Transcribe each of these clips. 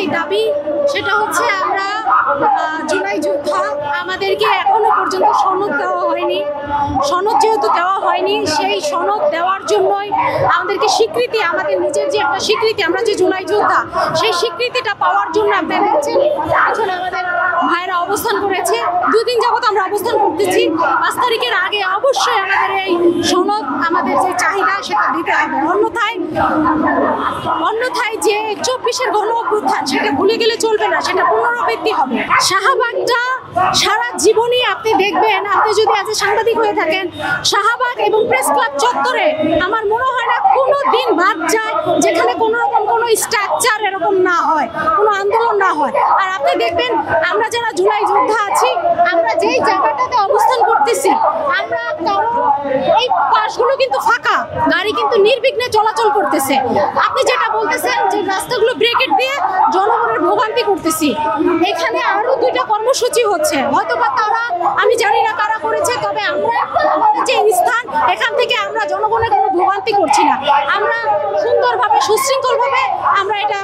একটাই দাবি, সেটা হচ্ছে আমরা জুলাই যোদ্ধা, আমাদেরকে এখনো পর্যন্ত সনদ দেওয়া হয়নি। সনদ যেহেতু দেওয়া হয়নি, সেই সনদ দেওয়ার জন্যই আমাদেরকে স্বীকৃতি, আমাদের নিজের যে একটা স্বীকৃতি, আমরা যে জুলাই যোদ্ধা, সেই স্বীকৃতিটা পাওয়ার জন্য আপনারা দেখছেন আসলে আমাদের ভাইরা অবস্থান করেছে। 2 দিন যাবত আমরা অবস্থান করতেছি। 5 তারিখের আগে অবশ্যই আমাদের এই সনদ, আমাদের যে চাহিদা সেটা দিতে হবে। অন্যথায় যে 24-এর গণ অভ্যুত্থান, সেটা ভুলে গেলে চলবে না, সেটা পুনরাবৃত্তি হবে। শাহবাগটা সারা জীবনই আপনি দেখবেন, আপনি যদি আজ সাংবাদিক হয়ে থাকেন, শাহবাগ এবং প্রেস ক্লাব চত্বরে আমার মনে হয় না কোনো দিন বাদ যায় যেখানে কোনো রকম কোনো স্ট্রাকচার এরকম না হয়, কোনো আন্দোলন না হয়। আর আপনি দেখবেন আমরা যারা জুলাই যোদ্ধা আছি, আমরা যেই জায়গাটাতে অবস্থান করতেছি, আমরা এই পাশগুলো কিন্তু ফাঁকা, গাড়ি কিন্তু নির্বিঘ্নে চলাচল করতেছে। আপনি যেটা বলতেছেন যে রাস্তাগুলো ব্রেকেট দিয়ে জনগণের ভোগান্তি করতেছি, এখানে আরো 2টা কর্মসূচি হচ্ছে, হয়তোবা তারা, আমি জানি না কারা করেছে, তবে আমরা আমাদের যে স্থান, এখান থেকে আমরা জনগণের কোনো ভোগান্তি করছি না। আমরা সুন্দরভাবে সুশৃঙ্খলভাবে আমরা এটা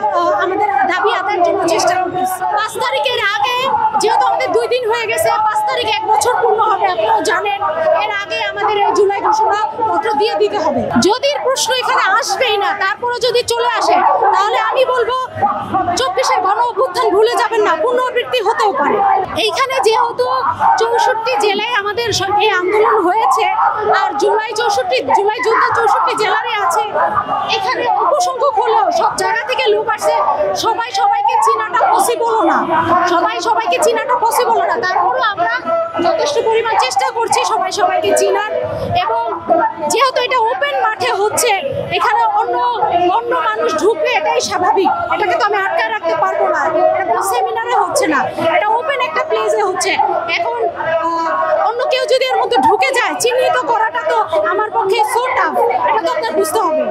আমাদের দাবি আদায়ের জন্য চেষ্টা করতেছি। 5 তারিখের আগে, যেহেতু আমাদের 2 দিন হয়ে গেছে, 5 তারিখ 1 বছর পূর্ণ হবে, আপনারা জানেন। এর আগে আমাদের এই জুলাই ঘোষণা পত্র দিয়ে দিতে হবে। যদি প্রশ্ন এখানে আসবেই না, তারপরে যদি চলে আসে, তাহলে আমি বলবো 24-এর গণ অভ্যুত্থান ভুলে যাবেন না, পুনরাবৃত্তি হতেও পারে। এইখানে যেহেতু 64 জেলায় আমাদের এই আন্দোলন হয়েছে, আর জুলাই যোদ্ধা 64 জেলারই আছে, এখানে অল্প সংখ্যক হলেও সব জায়গা থেকে লোক আসছে, সবাইকে চিনাটা পসিবলও না, সবাইকে চিনাটা পসিবল না। তারপরেও আমরা যথেষ্ট পরিমাণ চেষ্টা করছি সবাইকে চিনার, এবং যেহেতু এটা ওপেন মাঠে হচ্ছে, এখানে অন্য মানুষ ঢুকবে, এটাই স্বাভাবিক, এটাকে তো আমি আটকায় রাখতে পারবো না। এটা কোনো সেমিনারে হচ্ছে না, এটা ওপেন একটা প্লেসে হচ্ছে। এখন অন্য কেউ যদি এর মধ্যে ঢুকে যায়, চিহ্নিত করাটা তো আমার পক্ষে সো টাফ, এটা তো আপনার বুঝতে হবে।